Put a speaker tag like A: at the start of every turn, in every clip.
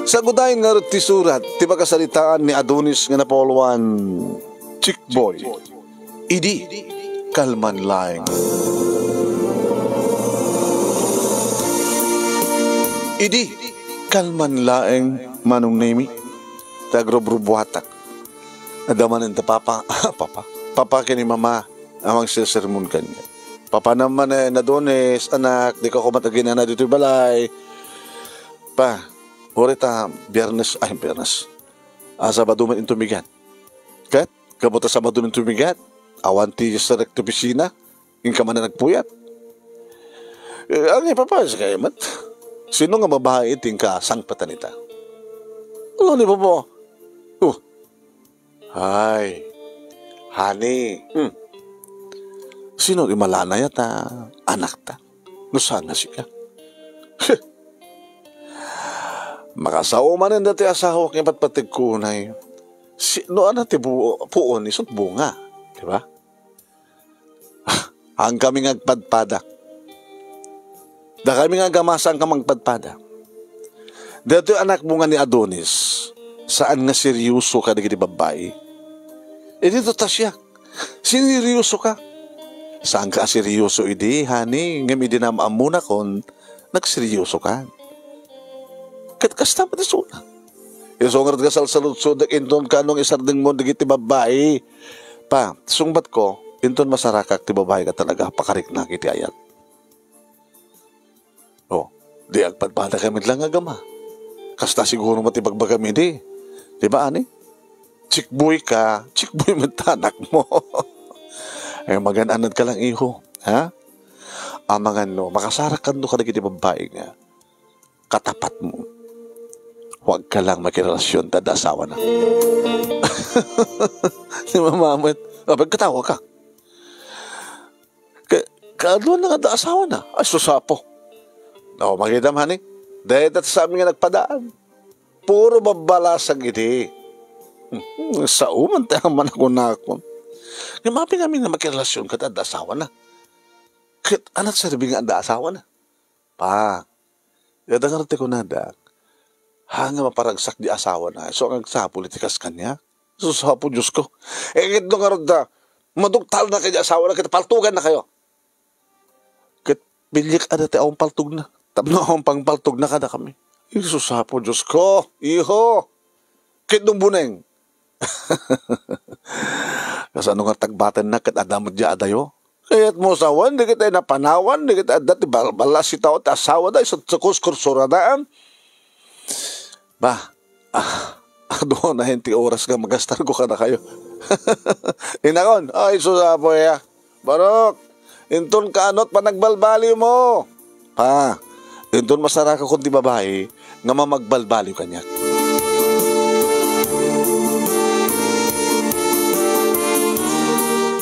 A: Sa gudayin nga rin ti surat, ti makasalitaan ni Adonis nga napoluan, chick boy, idi, kalman laeng. Idi, kalman laeng manong nemi, tagrobrubuhatak. Nadaman ng papa kini mama, amang sermon kanya. Papa naman na Adonis, anak, di ka kumatagin na dito balay. Pa, orita, biyernes, Sabado man intumigat. Kat, kabuta Sabado man intumigat, awanti sa rektopisina, yung ka man na nagpuyat. Ang ipapa, sa kayo mat, sino nga mabahay iting ka sang patanita? Ano ni po? Ay, honey, sino imalana yata, anak ta, nusana siya. Makasawa man ang dati asawa kaya patpatig kunay. No ano ti puon isot bunga, di ba? Ang kami ngagpadpada. Da kami nga gamasang ka magpadpada. Dito anak bunga ni Adonis, saan nga seryoso ka na babae? Dito ta siya, siniryoso ka. Saan ka seryoso idi, honey? Ngam idinamam muna kon, nagseryoso ka. Kasta pa di suna. Isongat ka salsalud-sud, inton ka nung isarding mo, digiti babae. Pa, sungbat ko, inton masarakak ti babae ka talaga, pakarik na kiti ayat. Di agpadpada kami lang agama. Kasta siguro matibagba kami di. Di ba, ani? Chikboy ka, chikboy matanak mo. Ay, magananad ka lang, iho. Ha? Amangan no, makasarakan no ka na kiti babae nga. Katapat mo. Huwag ka lang makirelasyon, asawa na. Di mamamit. Pagkatawa ka. Kaadluan na nga asawa na. Ay, susapo. Makita mo, honey? Dahil sa amin nga nagpadaan. Puro babalasag iti. Sa uman tayo man ako na ako. Ngamapi namin na makirelasyon ka, asawa na. Anak sabi nga, asawa na. Pa, yadangarte ko na, hanga maparagsak di asawa na. So, ang sa politikas kanya. So, sa po, Diyos ko. Ito nga rin madugtal na kayo asawa na, kita paltugan na kayo. Kit bilik ada tayo ang paltug na. Tapno akong pangpaltug na kada kami. Isus sa po, Diyos ko. Iho. Kit nung buneng. Kasi ano nga tagbatan na, kit adamot diya adayo. Kaya't mo sawan, di kita napanawan, di kita dati balas si tao, asawa da, sa kuskursura daan. Ba, doon na hindi oras ka magastar ko ka na kayo. Inakon, ay susapo ya. Barok, inton ka anot pa nagbalbali mo. Pa, inton masara ka kundi babae, nga mamagbalbali ka niya.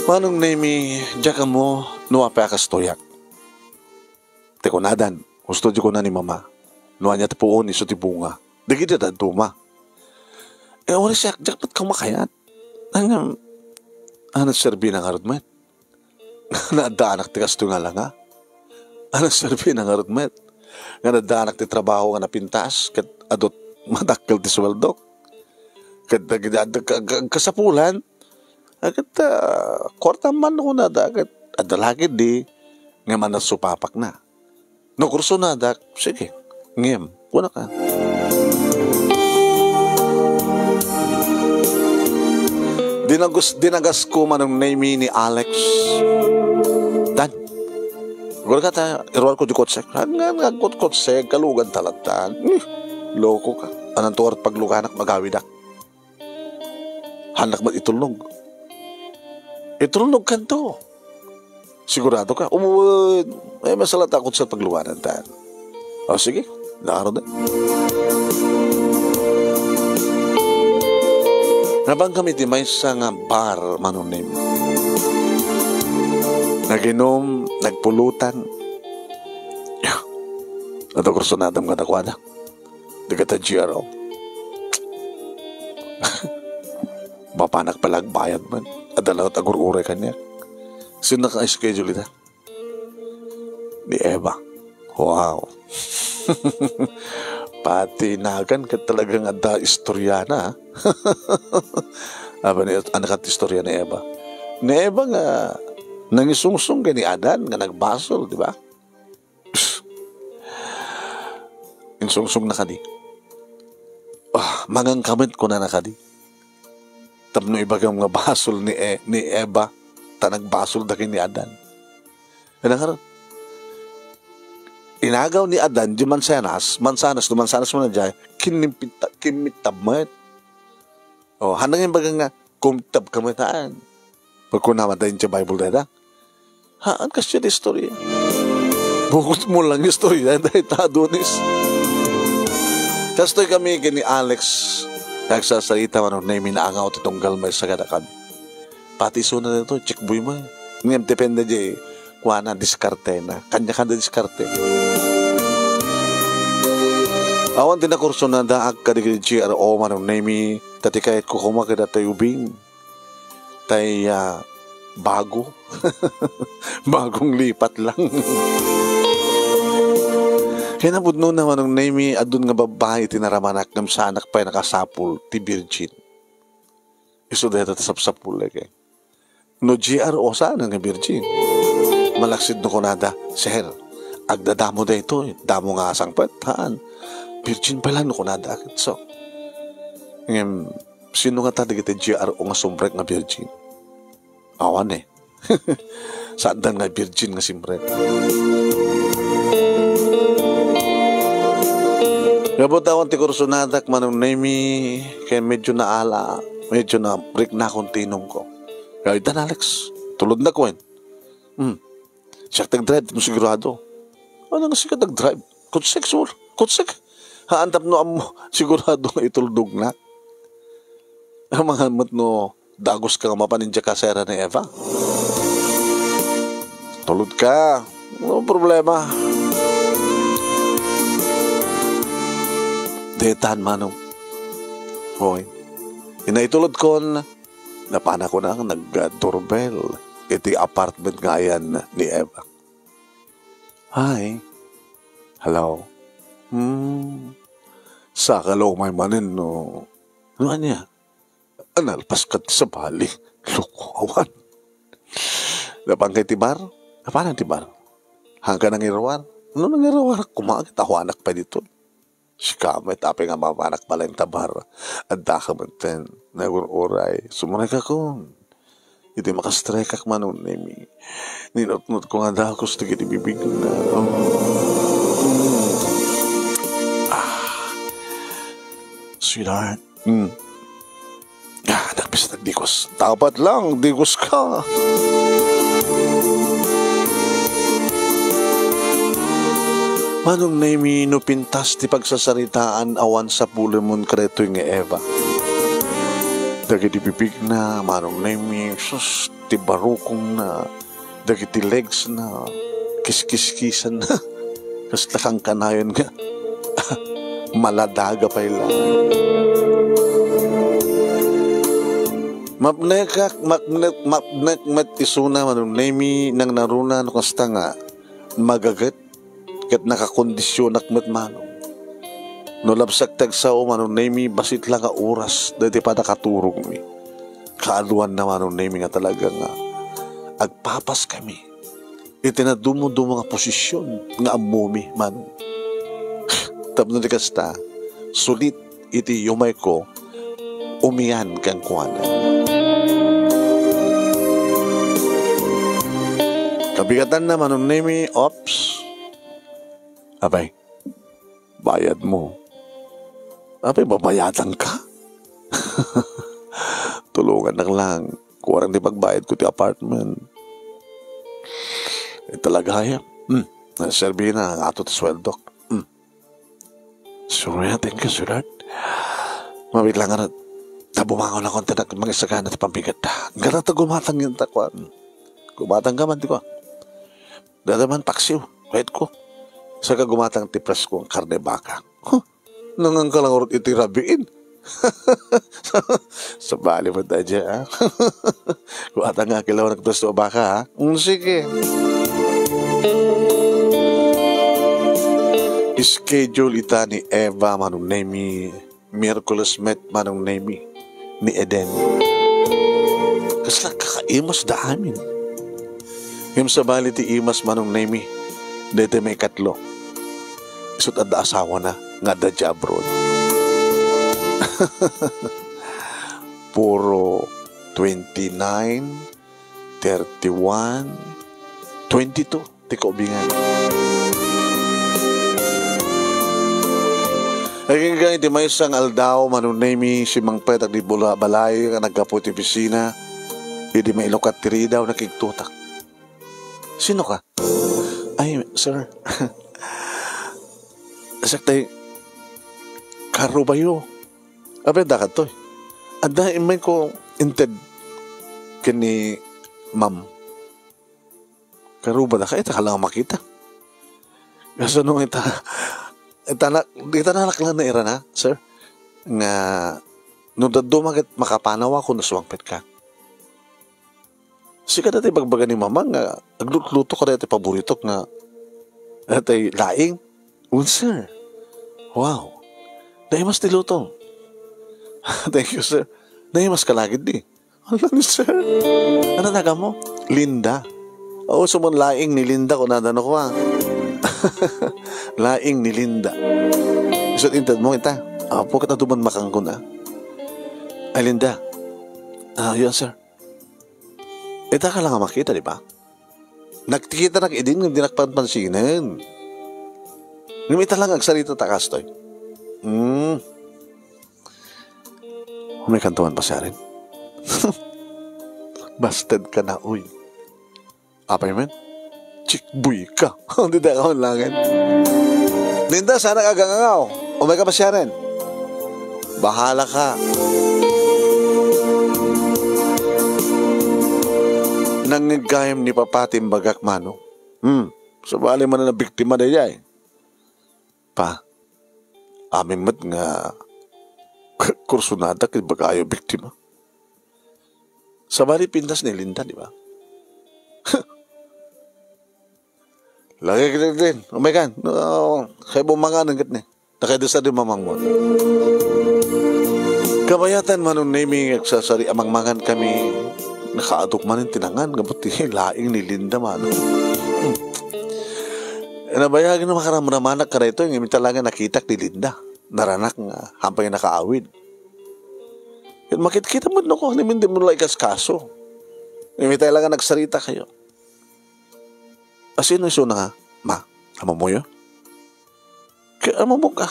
A: Manong nemi, dyan mo, nuwape akas toyak. Tekunadan, gusto di ko na ni mama. Nuwa niya tipuon, iso ti bunga. Dagi di tuma. Wala siya, dapat kang makayat. Ano serbi ng arudmet? Naadaanak ti kasto nga lang, ha? Ano serbi ng arudmet? Nga naadaanak ti trabaho nga napintas, kat adot matakkel ti sweldo. Kat kasapulan, agad kwarta man ako na dagat. Adalagid di, nga man nasupapak na. No kurso na dak, sige, ngem, wala ka. Dinagas ko manong name ni Alex. Dan. Gula ka ta, irwal ko di kotsek. Hanggang kotsek, kalugan talatan. Loko ka. Anang tuwar pagluganak magawidak. Hanak ba't itulnog? Itulnog ka to. Sigurado ka. May masalat ako sa pagluganan tan. O sige, nakaro na. Nabang kami di may sa nga bar manunim. Naginom, nagpulutan. Ato kursunadam ka nakwada. Di ka ta GRO. Mapanak palag bayad man. Adalaw at agur-uray kanya. Sino naka-schedule ita? Ni Eva. Wow. Patinagan ka talagang ada istoryana. Aba ni anak at istorya ni Eva. Ni Eva nga nangisungsong ka ni Adan nga nagbasol, di ba? Insungsong na ka di. Mangang kamit ko na nakadi. Tapno ibagang mga basol ni Eva, nagbasol da ni Adan. Ano karon? Inagaw ni Adan, di mansanas mo na dyan, kimitab mo. Hanang yung bagang nga, kumitab kamitaan. Pag kunamatay yung Bible dada, haan kasi yung istorya. Bukod mo lang yung istorya, dahil tadonis. Kastoy kami kini Alex, nagsasalita man na minaangaw itong galmay sa kadakan. Pati suna na ito, check boy mo. Ngayon, depende di, kuha na, diskarte na. Kanya-kanya diskarte. Awan din na kurso na daag ka di GRO man na mi, tati kahit kukuma ka tayo ubing. Tay bago. Bagong lipat lang. Kaya nabudno naman ng naimi adun nga babae tinaramanak ng sanak pa nakasapul ti virgin. Iso dahil sapsapul lagi. No GRO sana nga virgin. Malaksid no kunada, Sir, agdadamo da ito, damo nga asang pataan. Virgin pala no kunada. So, sino nga tadi kita GRO nga sumbrek nga virgin? Awan eh. Saan nga virgin nga simbrek? Gabot awan ti kursunadak manong nemi kaya medyo naala, medyo na break na akong tinom ko. Kaya itan Alex, tulod na ko siya tag-drive, no sigurado. Ano nga siya tag-drive? Kutsik. Haantap no amo, sigurado nga ituldog na. Ang mga mat no, dagos ka nga mapaninja ka sera ni Eva. Tulod ka, no problema. Detan manong. Hoy. Inaitulod ko napana ko na nag-doorbell. Iti apartment nga yan ni Eva. Hi. Hello. Sakalaw may manin no. Ano niya? Analpas ka sa bali. Lukawan. Napang kay tibar? Napana tibar? Hanggang nang irawar? Ano nang irawar? Kumakit ako anak pa dito. Si kamay, tapi nga mamanak pala yung tabar. At dakamantin, nagururay. Sumunay ka kung. Hindi makastrike man nun, Nemi. Ninot-not ko nga dahil gusto kita bibig na. Sweetheart. Nagpis nagdikos. Dapat lang, dikos ka. Manong Nemi no pintas ti pagsasaritaan awan sa pulimon kreto yung Eva. Dagiti bibig na, manong Nemi, sus, ti barukong na, dagiti legs na, kiskiskisan na, kasta kang kanayon nga, maladaga pa ilang. Mapnek isuna manong Nemi nang naruna no kasta nga, magagat, ket nakakondisyon akmet manong. No labsak tagsao manong Nemi basit lang nga oras dati pa nakaturog mi. Kaaluan na manong Nemi nga talaga nga agpapas kami. Itinadumo-dumo nga posisyon nga amumi manong. Tapno di kasta sulit iti yumay ko umiyan kang kuhanan. Kabigatan na manong Nemi, ops. Abay, bayad mo. Abay, babayadan ka. Tulungan lang. Kuwarang di pagbayad ko ti apartment. Talaga yan. Naserbihin na ang ato ti sweldok. Sorry, thank you, sweetheart. Mabit lang nga nabumangon ako na mga isagana ti pambigat. Ganata gumatang yung takwan. Gumatang ka man, di ko. Dadaman paksiw. Wait ko. Saka gumatang tipras ko ang karne baka. Nangang ka lang urot itirabiin. Sa bali mo tayo dyan, ha? Gumatang nga kilaw nagpras o baka, ha? Sige. schedule ita ni Eva manong nemi, Miyerkules met manong nemi, ni Eden. Kasla kakaimas da amin. Yung sa bali ti imas manong nemi, dete may katlo. Isut at da asawa na, nga da di abroad. Puro 29, 31, 22, ti kaubingan. Ay nga iti may isang aldaw manunemi si Mang Petak di Bula Balay nga nagkaputi pisina. Hindi may ilokat tiri daw nakiktutak. Sino ka? Ay, sir. Saktay, karo ba yun? Abe, dakat to. Ada imay ko inted kini ma'am. Karo ba da ka? Ita ka lang makita. Kasi nung ita nakaklan na ira na, sir. Nga, nung dumagat makapanaw ako na suwangpet ka. Sika dati bagbaga ni mama nga, agluto ko dati paborito nga, dati laing. Sir. Wow. Dahil mas niluto. Thank you, sir. Dahil mas kalagid di. Ano ni sir? Ano naga mo? Linda. Oo, sumon laing ni Linda ko nadano ko laing ni Linda. Isot intad mo kita. Po kita tuman makangkon Ay, Linda. Yun, sir. Ita ka lang makita, di ba? Nagtikita nag-idin, hindi nakpanpansinan. Numita lang agsarito takas, toy. May kantuan pa siya rin. Busted ka na, uy. Apa yun, man? Chikbuy ka. Hindi na ka langin. Linda, sana kagangaw. Umay ka pa siya rin. Bahala ka. Nanggayam ni papatim bagak mano. Sabali man na biktima na yay. Pa, amin mat nga kursunada kay bagayo biktima. Sabali pintas ni Linda, di ba? Lagi kita din. Oh my God. Kaya bumangan ang gitni. Nakadasa din mamang mo. Kabayatan manong naming aksasari amang mangan kami. Nakaatok man yung tinangan. Kabuti laing ni Linda man. Nabayagin na makaramramanak ka na ito. Yung talaga nakitak ni Linda. Naranak nga. Hampay nakaawid. Makikita mo na ko. Hindi mo lang ikaskaso. Yung talaga nagsarita kayo. Asino iso na nga? Ma, amo mo yun? Kaya amo mo ka.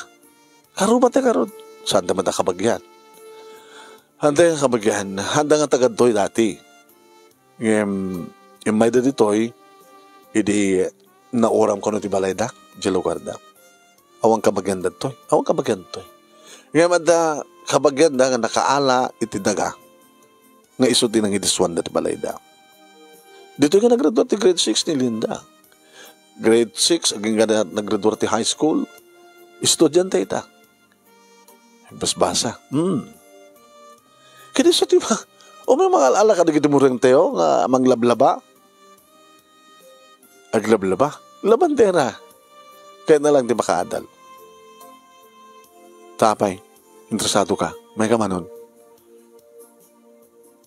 A: Karo ba tayo karon? Saan naman na kabagyan? Handa nga kabagyan. Handa nga tagadtoy dati. Yung may daditoy, hindi nauram ko no ti balay dak, di lugar dak. Awang kabagyan dadtoy. Awang kabagyan dadtoy. Ngayon mada kabagyan da nga nakaala itidaga. Nga iso din ang idiswan da ti balay dak. Dito nga nag-graduate ti grade 6 ni Linda. Grade 6, aging nga nag-graduate ti high school. Estudyante ita. Basbasa. Kaya sa tiba, o may mga alala ka na gito mo rin tayo, nga manglablaba. Aglablaba. Labandera. Kaya na lang di makaadal. Tapay, interesado ka. May kamanon.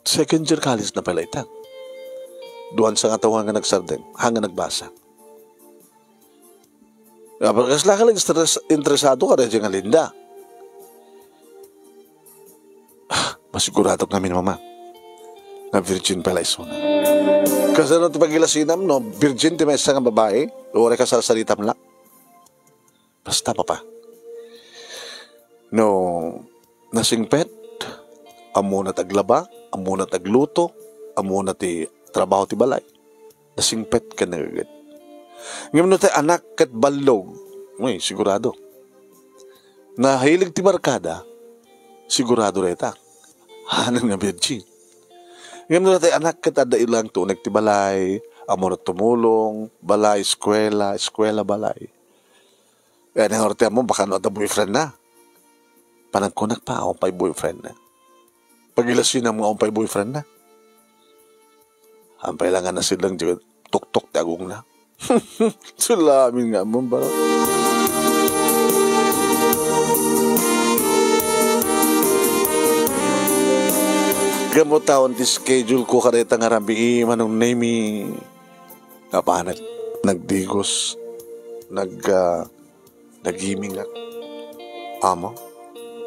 A: Second year college na pala ita. Duwan sa katawan nga nagsardeng, hanga nagbasa. Kasla ka lang interesado ka rin nga Linda. Masigurado kami ni mama na virgin pala iso na. Kasi no, pagilasinam, no, virgin ti may isang babae, uwari ka sa salitam lang. Basta pa. No, nasingpet, amo na taglaba, amo na tagluto, amo na ti trabaho ti balay. Nasingpet ka na agad. Ngayon no tayo anak kat balog, may sigurado. Na hilig ti barkada, sigurado reta. Hanang nga virgin. Ngayon no tayo anak kat ada ilang tunag ti balay, amo na tumulong, balay, eskwela, balay. Kaya nang orte mo, baka no ada boyfriend na. Panagkunak pa, akong pa'y boyfriend na. Pagilasin na mo akong pa'y boyfriend na. Hampay lang na silang tuk-tuk ti agong na. Sulamin nga mo ba? Gamot taon ti schedule ko kareta nga rabi manong name kapanag nagdigos nagiming at amo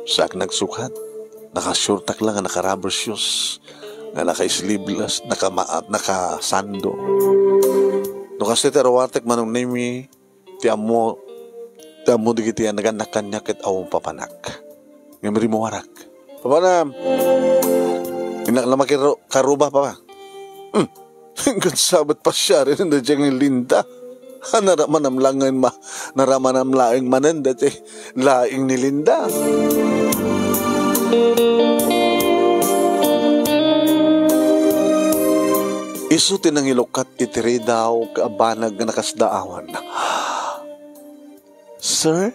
A: sak nagsukat naka-shortak lang naka-rubber shoes nga naka-sleeveless naka-sando no kasi terawatek manong name ti amo digiti naganak kanya ket awong papanak nga meri mo warak papanam inaklamaki karuba pa ba hinggan sabat pa siya rin na diyang linda naramanam laing manan dati laing ni Linda isu tinang ilukat itiri daw kaabanag nga nakasdaawan sir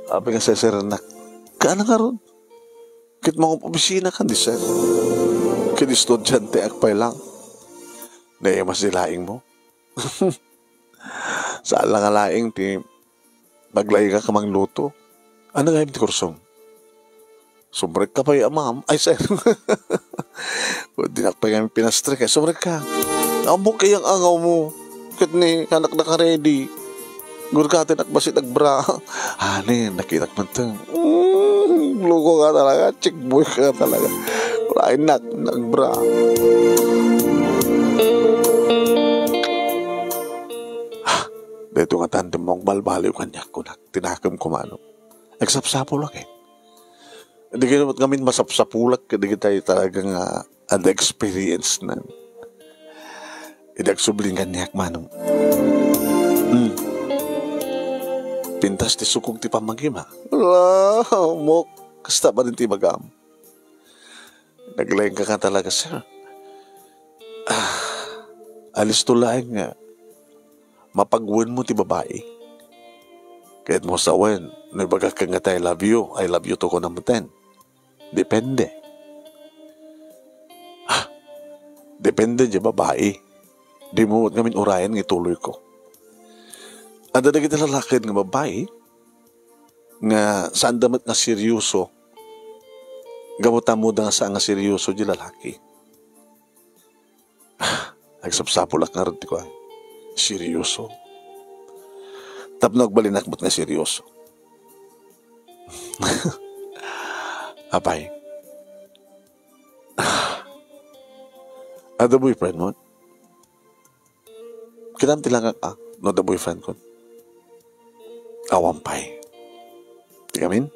A: abi nga sa sir na kaana nga ron kit mga opisina kan di sir kit estudyante akpay lang na mas dilaing mo saan lang alaing ti maglay ka kamang luto ano nga ti kursong sumrek ka pa ma'am ay sir di na pa kami pinastre kaya sumrek ka amo kayang angaw mo kit ni kanak na ka ready gurkatin akbasit agbra hanin nakitak man tang luko ka talaga chick boy ka talaga lain nagbra dito nga tandem mong balbaliw kanya ko na tinakam ko mano nagsapsapulak hindi ka naman kami masapsapulak hindi tayo talagang ada experience na idagsubling kanyak manong pintas ti sukog ti pamagima wala mo kasta pa din ti magam naglayang ka talaga sir alis tulaing nga mapagwan mo ti babae kahit mo sawen nabaga ka nga I love you to ko naman depende depende di babae di mo ngamin urayan ng ituloy ko ada na kita lalaki nga babae nga saan damat nga seryoso gamutan mo da nga saan nga seryoso di lalaki nagsapsapulak nga rin ko seryoso tapno agbalinak mo't nga seryoso apay ada boyfriend mo kinam tilang no da boyfriend ko awampay di kamin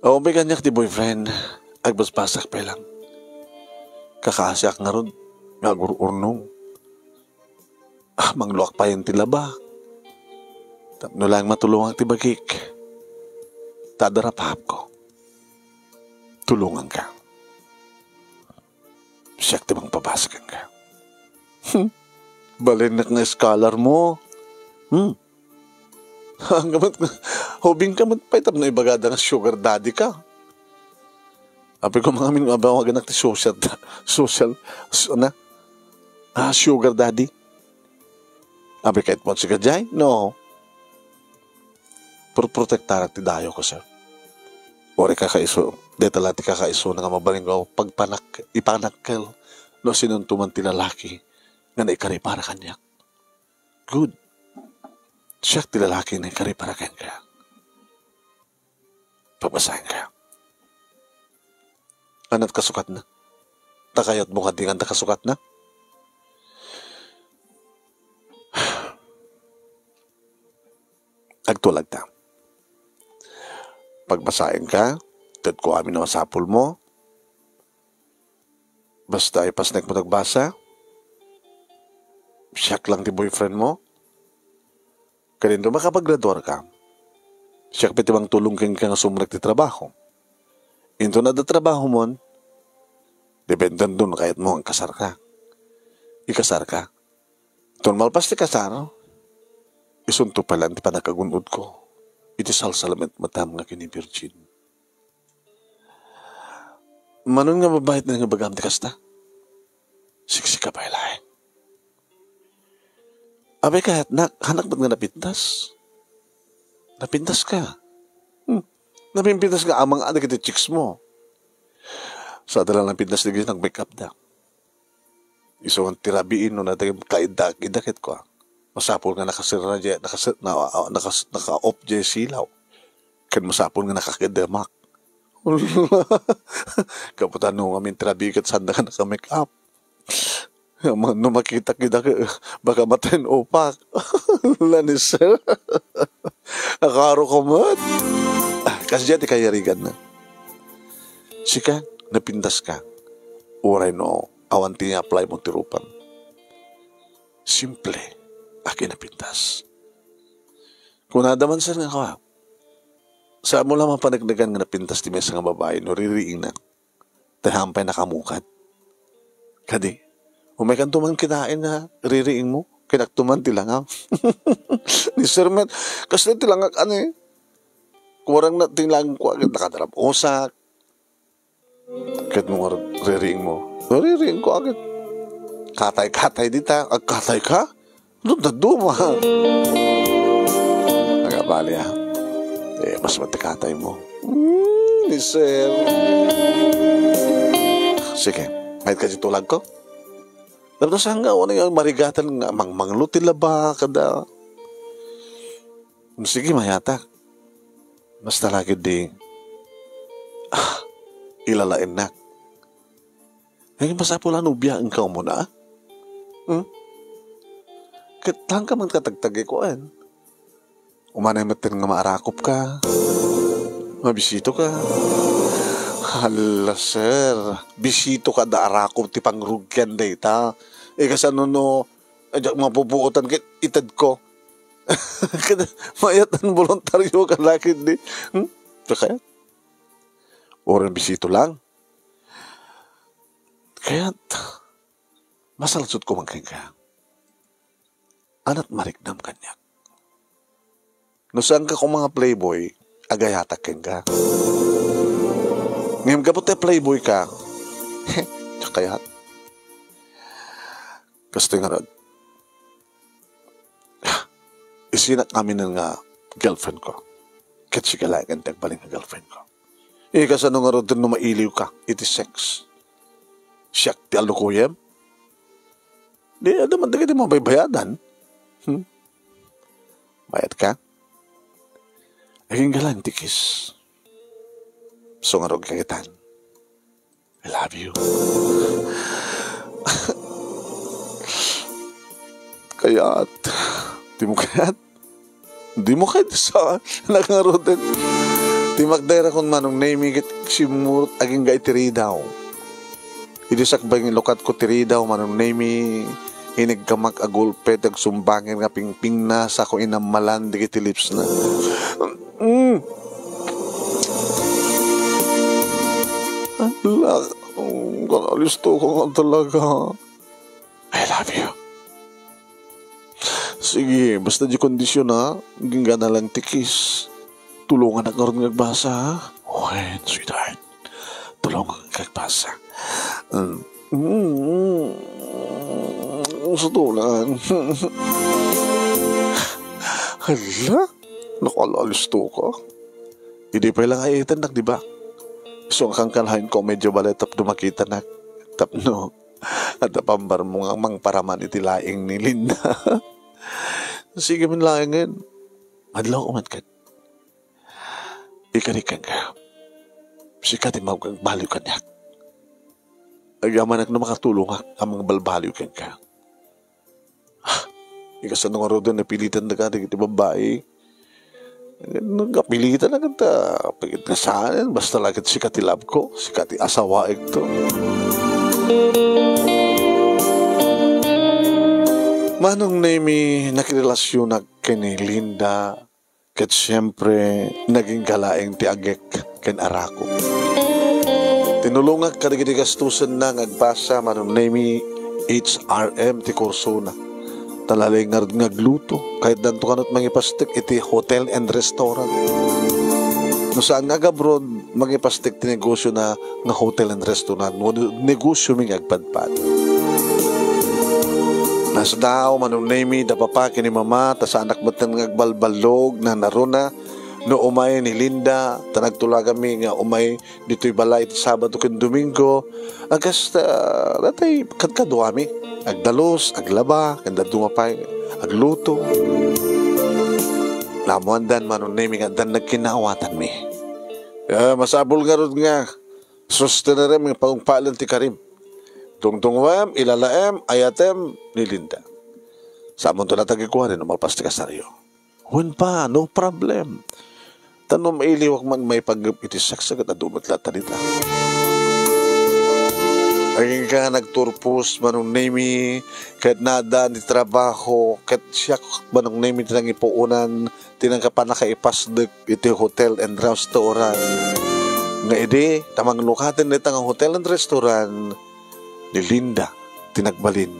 A: awampay kanyak di boyfriend agbasbasak pa lang kakasyak nga ron nga gururnong mangluak pa yung tilaba tapno lang matulungan ti bagik tadarapap ko tulungan ka siyak ti mang pabasakan ka balinak nga scholar mo hobing ka matpaitab na ibagada nga sugar daddy ka api ko mga min mabawagan ti social sugar daddy api kahit mo si Kajay no protektar ti dayo ko sir ori kakaiso detala ti kakaiso na nga mabaling ko ipanakkel no sinuntuman ti lalaki nga naikari para kanya good siyak ti lalaki na ikari para kanya pabasahin ka anat kasukat na takayat mo kadingan ta kasukat na agtulag ta pagbasahin ka tad ko amin na masapul mo basta ipasnek mo nagbasa siyak lang ti boyfriend mo kanindo makapaggraduar ka siyak piti bang tulong kang nga sumrek ti trabaho into na da trabaho mo dependan dun kahit mo ang ikasar ka tun malpas ti kasar isunto pala ti panakagunod ko iti salsalament matam nga kini virgin manon nga mabahit na nga bagam ti kasta siksika pa ilahin abay kahit hanak ba't nga napintas ka napintas ka amang anak iti chicks mo Sa adalang ng pintas digis nag-make up na. Iso ang tirabiin no natin kaidakit ko. Masapol nga nakasira na dyan, naka-off dyan silaw. Kan masapol nga nakakademak. Kaputan nung amin tirabikat sanda ka naka-make up. No makita kita baka matin opak. Lanis sir. Nakaro ko mat. Kasi dyan di kayarigan na. Sika, napindas ka. Uray no, awanti nga apply mo tirupan. Simple, akin napindas. Kung nadaman sir nga ka, saan mo lamang panagdagan nga napintas di mesa nga babae, no ririing na. Tahampay nakamukat. Kadi, umay kan tuman kinain na ririing mo, kinaktuman tilangam. Ni sir met, kasi tilangak ano eh. Kurang na tilang ko agad nakadarap usak. Kahit mo ririing mo. Ririing ko agad. Katay-katay dita. Katay ka? Doon na duma. Nagabali ha. Mas matikatay mo. Ni sir. Sige. Kahit kasi tulag ko. Tapos hanggang ano yung marigatan nga. Manglutil ba kada. Sige mayatak. Basta lagi di ilalain na. Ngayon basta pula nubya ang kao mo na. Katang ka man katagtagi ko an. Umanay matin nga maarakop ka. Mabisito ka. Hala sir. Bisito ka da arakop ti pangrugyan data. Kasi ano no. Mapupuotan kit itad ko. Mayat ang voluntaryo ka laki di. Kaya? Orang bisito lang. Kaya, masalasot ko mangking ka. Anat mariknam kanya. No saan ka kung mga playboy, agayatak ka. Ngayon ka po tayo playboy ka. Kaya, gusto nga rin. Isinak namin nga girlfriend ko. Kasi ka lang ang tagbaling nga girlfriend ko. Kasi ano nga rin din na mailiw ka, it is sex. Siyak ti alukuyem. Di, naman di mo baybayadan. Bayad ka? Aging galang tikis. So nga rin kagitan. I love you. Kaya't, di mo kahit sa nangarotin. Di magdara kung manong naimigit simurot aging ga itiri daw. Idisak ba yung lukat ko tiri daw manong naimi hinigkamak agulpet ag sumbangin nga pingping na sa ko inamalan di kiti lips na. Ala, kanalisto ko nga talaga. I love you. Sige, basta di kondisyon ha. Gingga na lang tikis. Tulungan ako rin nagbasa ha. Okay, sweetheart. Tulungan nagbasa. Sa tulan. Hala? Nakalalis to ka? Hindi pa lang ayitan nak, di ba? So ang kangkalahin ko medyo baletap dumakita nak. Tapno. At napambar mo nga mang paraman itilaing ni Linda. Sige man lang ngayon. Madlaw umat ka. Ikanikan ka. Sikat yung magbaliw ka niya. Agaman na makatulong ka ang mga balbaliw ka. Ikasan nung araw doon napilitan na ka ng babae. Nagapilitan na kanta. Pagit na saan, basta lagit sikat ilab ko. Sikat asawa ito. Manong nami nakirelasyon na kini Linda kat siyempre naging galaeng ti agek ken arako. Tinulungag kadagiti gastusan na agbasa manong nami HRM ti kurso na. Talalay ngagluto kahit danto kanot mangipastik iti hotel and restaurant. No saan nga abroad mangipastik ti negosyo na nga hotel and restaurant. Negosyo ming agpadpad. Nasa daw manong nami da papa kini mama ta sa anak batan ngagbalbalog na naruna No umay ni Linda, tanagtula kami nga umay dito'y balay iti Sabado ken Domingo. Agas datay kadkado kami. Agdalos, aglaba, kanda dumapay, agluto. Lamuandan manunay nga dan nagkinaawatan mi. Masabol nga ron nga. Sustenarem ng pagpalan ti Karim. Tungtungwem, ilalaem, ayatem, ni Linda. Sa amon to natagikuha rin, umalpas ti kasaryo. Huwin pa, no problem. Tanong mailiwak man may iti saksagat at dumat lahat talita. Aging ka nagturpos manong nemi, kahit nada ni trabaho, kahit siya manong nemi tinang ipuunan, tinang ka pa nakaipasdek iti hotel and restaurant. Nga ide, tamang lukatin nito ang hotel and restaurant ni Linda, tinagbalin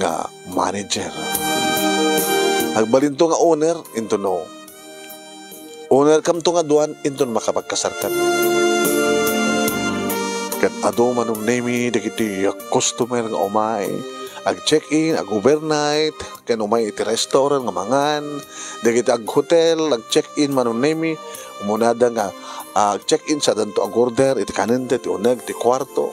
A: nga manager. Agbalin to nga owner, into no. Owner kam to nga duan, into makapagkasarkan. Kat ado manong nemi, dagiti customer nga umay, ag check-in, ag overnight, kan umay iti restaurant nga mangan, dagiti ag hotel, ag check-in manong nemi, umunada nga, check-in sa danto ag order, iti kanente, iti uneg, iti kwarto.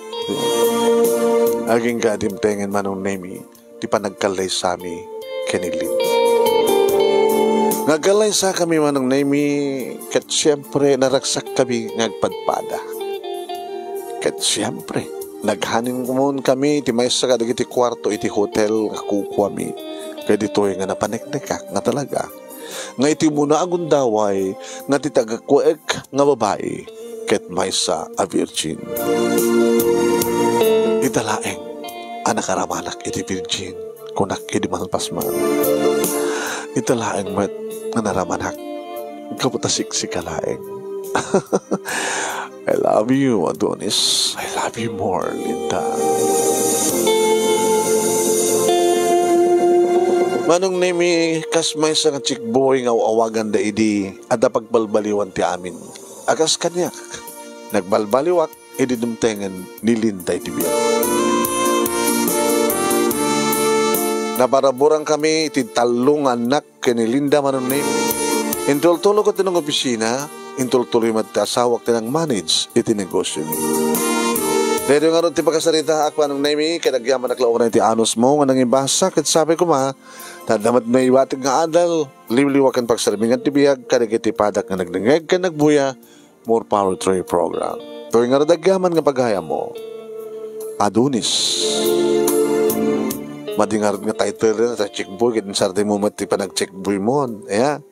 A: Aging kadimtengen manong nemi, di pa nagkalay sami kenilin. Nagalay sa kami manong nemi, kat siyempre naraksak kami ngagpadpada. Kat siyempre, naghanin kumon kami, iti may sa kadag iti kwarto, iti hotel, kakukuha mi. Kaya dito nga napaneknekak nga talaga. Nga iti muna agundaway, nga titagakuek nga babae, kat may sa a virgin. Italaeng, anakaramanak iti virgin, kunak iti manalpasman. Italaeng met, nga naramanak, kaputasik si kalaeng. I love you, Adonis. I love you more, Linda. Manong nemi, kasmay sa nga chikboy nga awagan da idi, ada pagbalbaliwan ti amin. Agas kanyak, nagbalbaliwak, idi dumtengan ni Linda iti biyan. Nabaraburang kami, iti talong anak ni Linda manong nemi. Intultulo ko tinong opisina, intultuloy matasawak tinang manage iti negosyo mi. Dito nga ron ti pagkasarita akwa ng nemi, kadagyaman naklaw na iti anos mo, nga nang ibasa, kat sabi ko ma, tadamat na iwatig nga adal, liwliwakan pagsarmingan ti biyag, kadagiti padak nga nagnangeg ka nagbuya, more power to your program. Ito nga ron dagyaman nga paghaya mo, Adonis. Madingarod nga title rin, sa checkboy, kitin sarde mo mati pa nag-checkboy mo, yeah.